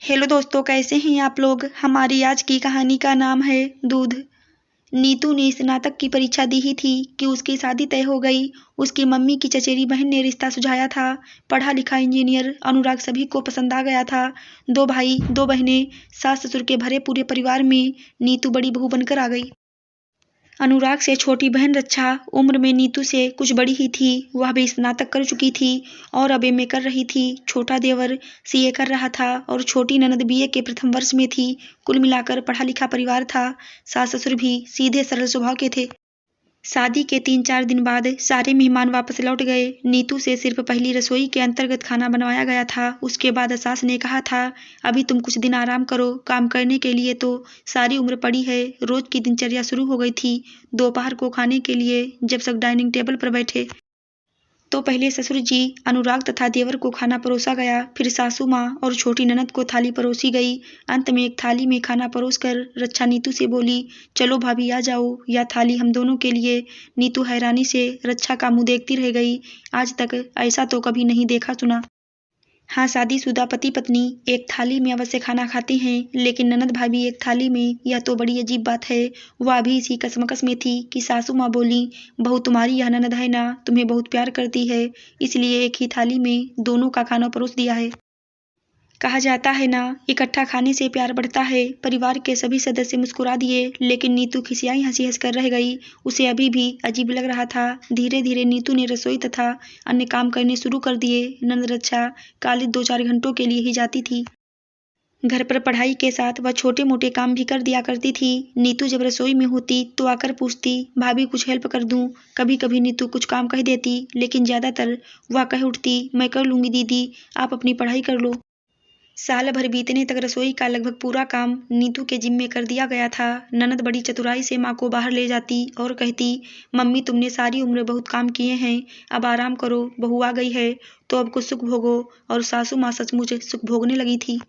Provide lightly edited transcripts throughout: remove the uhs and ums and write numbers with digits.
Hello दोस्तों, कैसे हैं आप लोग। हमारी आज की कहानी का नाम है दूध। नीतू ने स्नातक की परीक्षा दी ही थी कि उसकी शादी तय हो गई। उसकी मम्मी की चचेरी बहन ने रिश्ता सुझाया था। पढ़ा लिखा इंजीनियर अनुराग सभी को पसंद आ गया था। 2 भाई 2 बहनें, सास ससुर के भरे पूरे परिवार में नीतू बड़ी बहू बनकर आ गई। अनुराग से छोटी बहन रक्षा उम्र में नीतू से कुछ बड़ी ही थी। वह भी स्नातक कर चुकी थी और अब एमए कर रही थी। छोटा देवर सीए कर रहा था और छोटी ननद बीए के प्रथम वर्ष में थी। कुल मिलाकर पढ़ा लिखा परिवार था। सास ससुर भी सीधे सरल स्वभाव के थे। शादी के 3-4 दिन बाद सारे मेहमान वापस लौट गए। नीतू से सिर्फ पहली रसोई के अंतर्गत खाना बनवाया गया था। उसके बाद सास ने कहा था, अभी तुम कुछ दिन आराम करो। काम करने के लिए तो सारी उम्र पड़ी है। रोज की दिनचर्या शुरू हो गई थी। दोपहर को खाने के लिए जब सब डाइनिंग टेबल पर बैठे तो पहले ससुर जी, अनुराग तथा देवर को खाना परोसा गया। फिर सासू माँ और छोटी ननद को थाली परोसी गई। अंत में एक थाली में खाना परोस कर रक्षा नीतू से बोली, चलो भाभी आ जाओ, या थाली हम दोनों के लिए। नीतू हैरानी से रक्षा का मुंह देखती रह गई। आज तक ऐसा तो कभी नहीं देखा सुना। हाँ, शादीशुदा पति पत्नी एक थाली में अवश्य खाना खाते हैं, लेकिन ननद भाभी एक थाली में, यह तो बड़ी अजीब बात है। वह अभी इसी कसमकस में थी कि सासू माँ बोली, बहू तुम्हारी यह ननद है ना, तुम्हें बहुत प्यार करती है, इसलिए एक ही थाली में दोनों का खाना परोस दिया है। कहा जाता है ना, इकट्ठा खाने से प्यार बढ़ता है। परिवार के सभी सदस्य मुस्कुरा दिए, लेकिन नीतू खिसियाई हंसी हंसकर रह गई। उसे अभी भी अजीब लग रहा था। धीरे धीरे नीतू ने रसोई तथा अन्य काम करने शुरू कर दिए। नंद रक्षा कॉलेज 2-4 घंटों के लिए ही जाती थी। घर पर पढ़ाई के साथ वह छोटे मोटे काम भी कर दिया करती थी। नीतू जब रसोई में होती तो आकर पूछती, भाभी कुछ हेल्प कर दूं। कभी कभी नीतू कुछ काम कह देती, लेकिन ज्यादातर वह कह उठती, मैं कर लूंगी दीदी, आप अपनी पढ़ाई कर लो। साल भर बीतने तक रसोई का लगभग पूरा काम नीतू के जिम्मे कर दिया गया था। ननद बड़ी चतुराई से माँ को बाहर ले जाती और कहती, मम्मी तुमने सारी उम्र बहुत काम किए हैं, अब आराम करो, बहू आ गई है तो अब कुछ सुख भोगो। और सासू माँ सचमुच सुख भोगने लगी थी।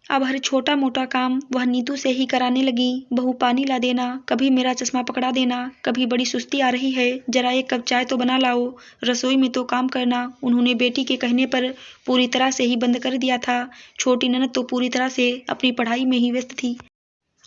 अब हर छोटा मोटा काम वह नीतू से ही कराने लगी। बहू पानी ला देना, कभी मेरा चश्मा पकड़ा देना, कभी बड़ी सुस्ती आ रही है, जरा एक कप चाय तो बना लाओ। रसोई में तो काम करना उन्होंने बेटी के कहने पर पूरी तरह से ही बंद कर दिया था। छोटी ननद तो पूरी तरह से अपनी पढ़ाई में ही व्यस्त थी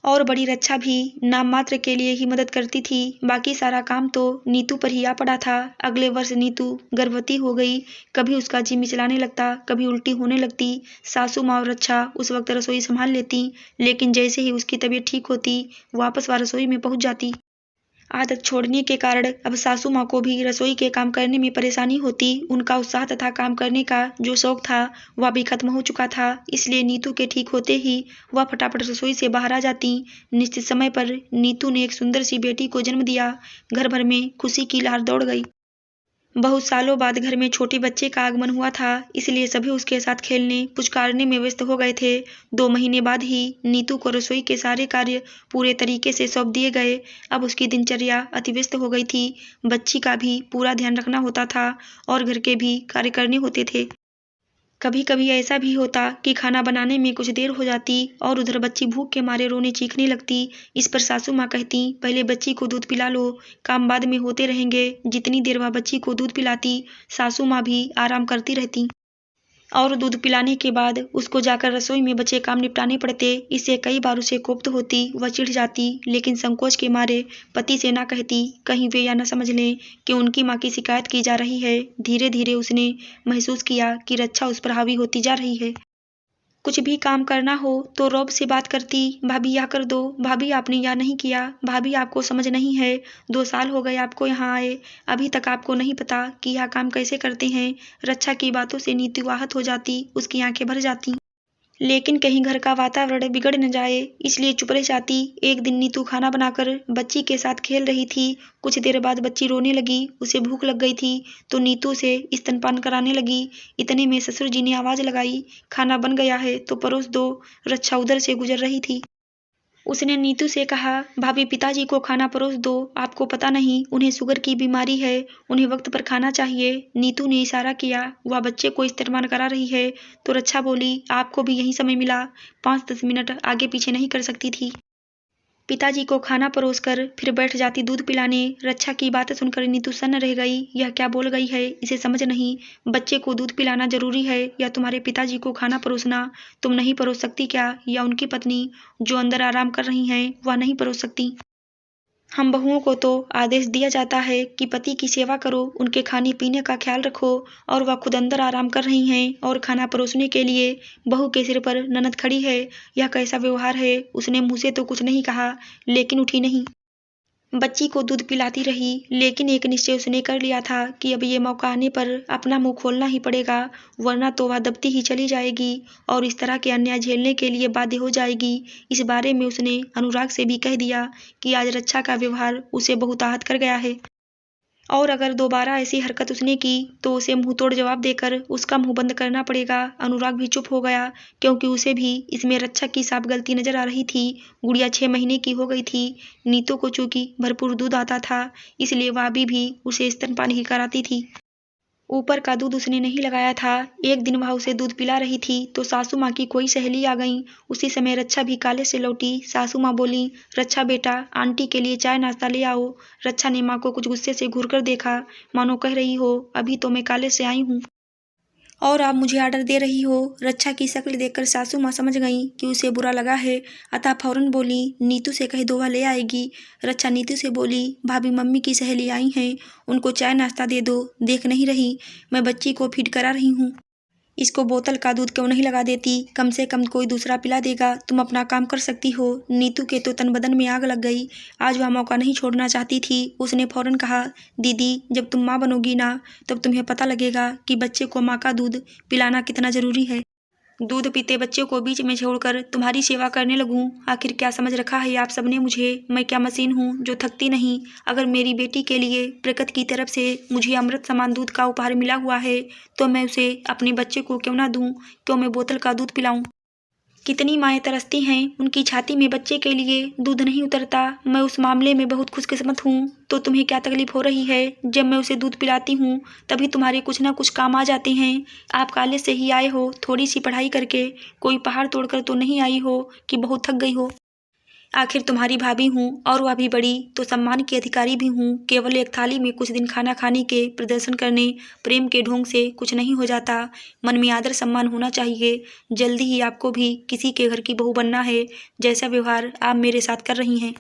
और बड़ी रक्षा भी नाम मात्र के लिए ही मदद करती थी। बाकी सारा काम तो नीतू पर ही आ पड़ा था। अगले वर्ष नीतू गर्भवती हो गई। कभी उसका जी मिचलाने लगता, कभी उल्टी होने लगती। सासू माँ और रक्षा उस वक्त रसोई संभाल लेती, लेकिन जैसे ही उसकी तबीयत ठीक होती वापस वह रसोई में पहुंच जाती। आदत छोड़ने के कारण अब सासू माँ को भी रसोई के काम करने में परेशानी होती। उनका उत्साह तथा काम करने का जो शौक था वह भी खत्म हो चुका था। इसलिए नीतू के ठीक होते ही वह फटाफट रसोई से बाहर आ जाती। निश्चित समय पर नीतू ने एक सुंदर सी बेटी को जन्म दिया। घर भर में खुशी की लहर दौड़ गई। बहुत सालों बाद घर में छोटे बच्चे का आगमन हुआ था, इसलिए सभी उसके साथ खेलने पुचकारने में व्यस्त हो गए थे। 2 महीने बाद ही नीतू को रसोई के सारे कार्य पूरे तरीके से सौंप दिए गए। अब उसकी दिनचर्या अति व्यस्त हो गई थी। बच्ची का भी पूरा ध्यान रखना होता था और घर के भी कार्य करने होते थे। कभी कभी ऐसा भी होता कि खाना बनाने में कुछ देर हो जाती और उधर बच्ची भूख के मारे रोने चीखने लगती। इस पर सासू माँ कहती, पहले बच्ची को दूध पिला लो, काम बाद में होते रहेंगे। जितनी देर वह बच्ची को दूध पिलाती सासू माँ भी आराम करती रहती और दूध पिलाने के बाद उसको जाकर रसोई में बचे काम निपटाने पड़ते। इससे कई बार उसे कोफ्त होती, वह चिढ़ जाती, लेकिन संकोच के मारे पति से ना कहती, कहीं वे या न समझ लें कि उनकी माँ की शिकायत की जा रही है। धीरे धीरे उसने महसूस किया कि रक्षा उस पर हावी होती जा रही है। कुछ भी काम करना हो तो रौब से बात करती, भाभी यह कर दो, भाभी आपने यह नहीं किया, भाभी आपको समझ नहीं है, 2 साल हो गए आपको यहाँ आए, अभी तक आपको नहीं पता कि यह काम कैसे करते हैं। रक्षा की बातों से नीतू आहत हो जाती, उसकी आंखें भर जाती। लेकिन कहीं घर का वातावरण बिगड़ न जाए, इसलिए चुप रह जाती। एक दिन नीतू खाना बनाकर बच्ची के साथ खेल रही थी। कुछ देर बाद बच्ची रोने लगी, उसे भूख लग गई थी तो नीतू से स्तनपान कराने लगी। इतने में ससुर जी ने आवाज लगाई, खाना बन गया है तो परोस दो। रक्षा उधर से गुजर रही थी। उसने नीतू से कहा, भाभी पिताजी को खाना परोस दो, आपको पता नहीं उन्हें शुगर की बीमारी है, उन्हें वक्त पर खाना चाहिए। नीतू ने इशारा किया, वह बच्चे को स्तनपान करा रही है तो रक्षा बोली, आपको भी यही समय मिला, 5-10 मिनट आगे पीछे नहीं कर सकती थी। पिताजी को खाना परोसकर फिर बैठ जाती दूध पिलाने। रक्षा की बातें सुनकर नीतू सन्न रह गई। यह क्या बोल गई है, इसे समझ नहीं। बच्चे को दूध पिलाना जरूरी है या तुम्हारे पिताजी को खाना परोसना? तुम नहीं परोस सकती क्या? या उनकी पत्नी जो अंदर आराम कर रही हैं वह नहीं परोस सकती? हम बहुओं को तो आदेश दिया जाता है कि पति की सेवा करो, उनके खाने पीने का ख्याल रखो, और वह खुद अंदर आराम कर रही हैं और खाना परोसने के लिए बहू के सिर पर ननद खड़ी है। यह कैसा व्यवहार है? उसने मुंह से तो कुछ नहीं कहा, लेकिन उठी नहीं। बच्ची को दूध पिलाती रही, लेकिन एक निश्चय उसने कर लिया था कि अब ये मौका आने पर अपना मुंह खोलना ही पड़ेगा, वरना तो वह दबती ही चली जाएगी और इस तरह के अन्याय झेलने के लिए बाध्य हो जाएगी। इस बारे में उसने अनुराग से भी कह दिया कि आज रक्षा का व्यवहार उसे बहुत आहत कर गया है, और अगर दोबारा ऐसी हरकत उसने की तो उसे मुंहतोड़ जवाब देकर उसका मुंह बंद करना पड़ेगा। अनुराग भी चुप हो गया, क्योंकि उसे भी इसमें रक्षा की साफ गलती नजर आ रही थी। गुड़िया 6 महीने की हो गई थी। नीतू को चूंकि भरपूर दूध आता था, इसलिए वह भी उसे स्तनपान ही कराती थी। ऊपर का दूध उसने नहीं लगाया था। एक दिन वह उसे दूध पिला रही थी तो सासू माँ की कोई सहेली आ गई। उसी समय रक्षा भी कॉलेज से लौटी। सासू माँ बोली, रक्षा बेटा, आंटी के लिए चाय नाश्ता ले आओ। रक्षा ने माँ को कुछ गुस्से से घूर कर देखा, मानो कह रही हो, अभी तो मैं कॉलेज से आई हूँ और आप मुझे आर्डर दे रही हो। रक्षा की शक्ल देखकर सासू माँ समझ गईं कि उसे बुरा लगा है, अतः फौरन बोली, नीतू से कह दो वह ले आएगी। रक्षा नीतू से बोली, भाभी मम्मी की सहेली आई हैं, उनको चाय नाश्ता दे दो। देख नहीं रही मैं बच्ची को फीड करा रही हूँ, इसको बोतल का दूध क्यों नहीं लगा देती? कम से कम कोई दूसरा पिला देगा, तुम अपना काम कर सकती हो। नीतू के तो तन बदन में आग लग गई। आज वह मौका नहीं छोड़ना चाहती थी। उसने फौरन कहा, दीदी जब तुम माँ बनोगी ना, तब तुम्हें पता लगेगा कि बच्चे को माँ का दूध पिलाना कितना जरूरी है। दूध पीते बच्चे को बीच में छोड़कर तुम्हारी सेवा करने लगूं? आखिर क्या समझ रखा है आप सबने मुझे? मैं क्या मशीन हूँ जो थकती नहीं? अगर मेरी बेटी के लिए प्रकृति की तरफ से मुझे अमृत समान दूध का उपहार मिला हुआ है तो मैं उसे अपने बच्चे को क्यों ना दूं? क्यों मैं बोतल का दूध पिलाऊं? कितनी माएँ तरसती हैं, उनकी छाती में बच्चे के लिए दूध नहीं उतरता। मैं उस मामले में बहुत खुशकिस्मत हूँ। तो तुम्हें क्या तकलीफ हो रही है? जब मैं उसे दूध पिलाती हूँ तभी तुम्हारे कुछ ना कुछ काम आ जाते हैं। आप कॉलेज से ही आए हो, थोड़ी सी पढ़ाई करके, कोई पहाड़ तोड़कर तो नहीं आई हो कि बहुत थक गई हो। आखिर तुम्हारी भाभी हूँ और वह भी बड़ी, तो सम्मान की अधिकारी भी हूँ। केवल एक थाली में कुछ दिन खाना खाने के प्रदर्शन करने, प्रेम के ढोंग से कुछ नहीं हो जाता। मन में आदर सम्मान होना चाहिए। जल्दी ही आपको भी किसी के घर की बहू बनना है, जैसा व्यवहार आप मेरे साथ कर रही हैं।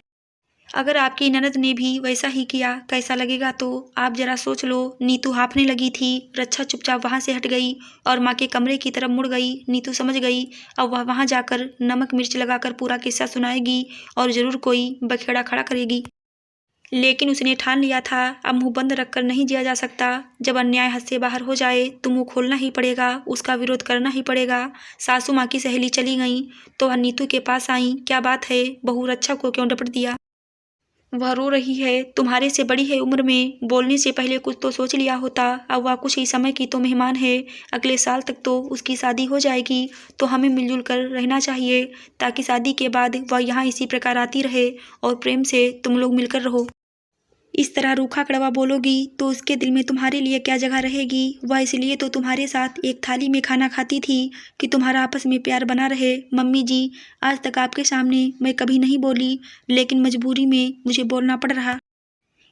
अगर आपकी ननद ने भी वैसा ही किया कैसा लगेगा? तो आप जरा सोच लो। नीतू हाँफने लगी थी। रक्षा चुपचाप वहां से हट गई और माँ के कमरे की तरफ मुड़ गई। नीतू समझ गई अब वह वहां जाकर नमक मिर्च लगाकर पूरा किस्सा सुनाएगी और जरूर कोई बखेड़ा खड़ा करेगी। लेकिन उसने ठान लिया था अब मुंह बंद रखकर नहीं जिया जा सकता। जब अन्याय हद से बाहर हो जाए तो मुंह खोलना ही पड़ेगा, उसका विरोध करना ही पड़ेगा। सासू माँ की सहेली चली गई तो वह नीतू के पास आई। क्या बात है, बहू रक्षा को क्यों डपट दिया? वह रो रही है, तुम्हारे से बड़ी है उम्र में, बोलने से पहले कुछ तो सोच लिया होता। अब वह कुछ ही समय की तो मेहमान है, अगले साल तक तो उसकी शादी हो जाएगी, तो हमें मिलजुल कर रहना चाहिए ताकि शादी के बाद वह यहाँ इसी प्रकार आती रहे और प्रेम से तुम लोग मिलकर रहो। इस तरह रूखा कड़वा बोलोगी तो उसके दिल में तुम्हारे लिए क्या जगह रहेगी? वह इसलिए तो तुम्हारे साथ एक थाली में खाना खाती थी कि तुम्हारा आपस में प्यार बना रहे। मम्मी जी, आज तक आपके सामने मैं कभी नहीं बोली, लेकिन मजबूरी में मुझे बोलना पड़ रहा।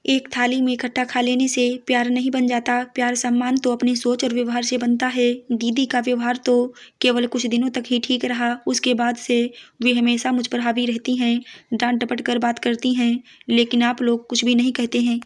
एक थाली में इकट्ठा खा लेने से प्यार नहीं बन जाता। प्यार सम्मान तो अपनी सोच और व्यवहार से बनता है। दीदी का व्यवहार तो केवल कुछ दिनों तक ही ठीक रहा, उसके बाद से वे हमेशा मुझ पर हावी रहती हैं, डांट डपट कर बात करती हैं, लेकिन आप लोग कुछ भी नहीं कहते हैं।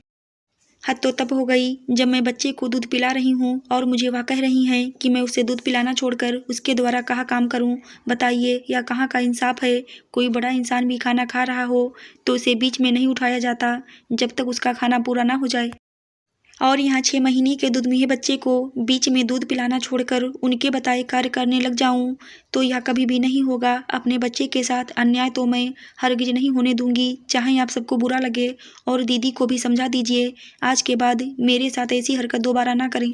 हद तो तब हो गई जब मैं बच्चे को दूध पिला रही हूँ और मुझे वह कह रही हैं कि मैं उसे दूध पिलाना छोड़कर उसके द्वारा कहाँ काम करूँ? बताइए, यह कहाँ का इंसाफ है? कोई बड़ा इंसान भी खाना खा रहा हो तो उसे बीच में नहीं उठाया जाता जब तक उसका खाना पूरा ना हो जाए। और यहाँ 6 महीने के दूधमुहे बच्चे को बीच में दूध पिलाना छोड़कर उनके बताए कार्य करने लग जाऊं तो यह कभी भी नहीं होगा। अपने बच्चे के साथ अन्याय तो मैं हरगिज नहीं होने दूंगी, चाहे आप सबको बुरा लगे। और दीदी को भी समझा दीजिए, आज के बाद मेरे साथ ऐसी हरकत दोबारा ना करें।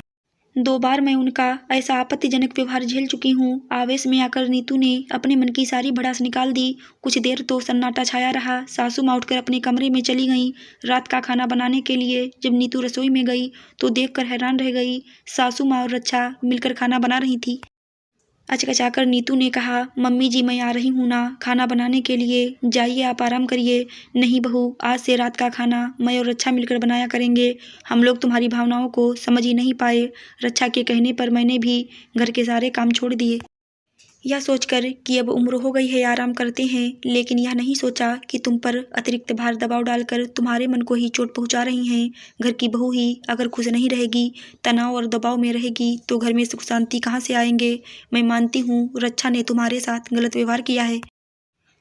2 बार मैं उनका ऐसा आपत्तिजनक व्यवहार झेल चुकी हूँ। आवेश में आकर नीतू ने अपने मन की सारी भड़ास निकाल दी। कुछ देर तो सन्नाटा छाया रहा। सासू माँ उठकर अपने कमरे में चली गईं। रात का खाना बनाने के लिए जब नीतू रसोई में गई तो देखकर हैरान रह गई। सासू माँ और रक्षा मिलकर खाना बना रही थी। अचकचाकर नीतू ने कहा, मम्मी जी मैं आ रही हूँ ना खाना बनाने के लिए, जाइए आप आराम करिए। नहीं बहू, आज से रात का खाना मैं और रक्षा मिलकर बनाया करेंगे। हम लोग तुम्हारी भावनाओं को समझ ही नहीं पाए। रक्षा के कहने पर मैंने भी घर के सारे काम छोड़ दिए। यह सोचकर कि अब उम्र हो गई है, आराम करते हैं, लेकिन यह नहीं सोचा कि तुम पर अतिरिक्त भार दबाव डालकर तुम्हारे मन को ही चोट पहुंचा रही हैं। घर की बहू ही अगर खुश नहीं रहेगी, तनाव और दबाव में रहेगी, तो घर में सुख शांति कहाँ से आएंगे। मैं मानती हूँ रक्षा ने तुम्हारे साथ गलत व्यवहार किया है।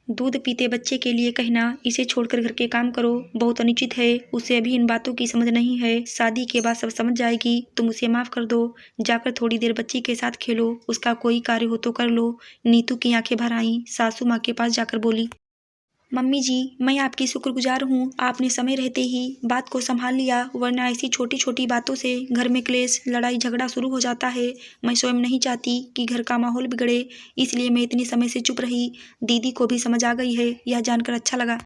दूध पीते बच्चे के लिए कहना इसे छोड़कर घर के काम करो बहुत अनुचित है। उसे अभी इन बातों की समझ नहीं है, शादी के बाद सब समझ जाएगी। तुम उसे माफ कर दो, जाकर थोड़ी देर बच्ची के साथ खेलो, उसका कोई कार्य हो तो कर लो। नीतू की आंखें भर आईं, सासू माँ के पास जाकर बोली, मम्मी जी मैं आपकी शुक्रगुजार हूँ, आपने समय रहते ही बात को संभाल लिया, वरना ऐसी छोटी छोटी बातों से घर में क्लेश लड़ाई झगड़ा शुरू हो जाता है। मैं स्वयं नहीं चाहती कि घर का माहौल बिगड़े, इसलिए मैं इतने समय से चुप रही। दीदी को भी समझ आ गई है, यह जानकर अच्छा लगा।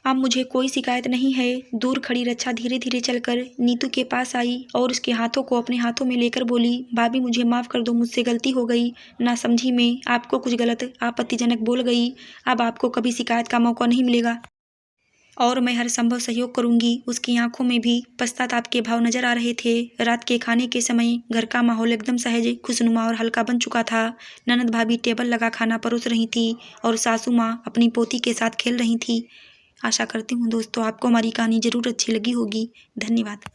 अब मुझे कोई शिकायत नहीं है। दूर खड़ी रक्षा धीरे धीरे चलकर नीतू के पास आई और उसके हाथों को अपने हाथों में लेकर बोली, भाभी मुझे माफ़ कर दो, मुझसे गलती हो गई, ना समझी मैं आपको कुछ गलत आपत्तिजनक बोल गई। अब आपको कभी शिकायत का मौका नहीं मिलेगा और मैं हर संभव सहयोग करूंगी। उसकी आंखों में भी पश्चाताप के भाव नजर आ रहे थे। रात के खाने के समय घर का माहौल एकदम सहज खुशनुमा और हल्का बन चुका था। ननद भाभी टेबल लगा खाना परोस रही थी और सासू माँ अपनी पोती के साथ खेल रही थी। आशा करती हूँ दोस्तों आपको हमारी कहानी जरूर अच्छी लगी होगी। धन्यवाद।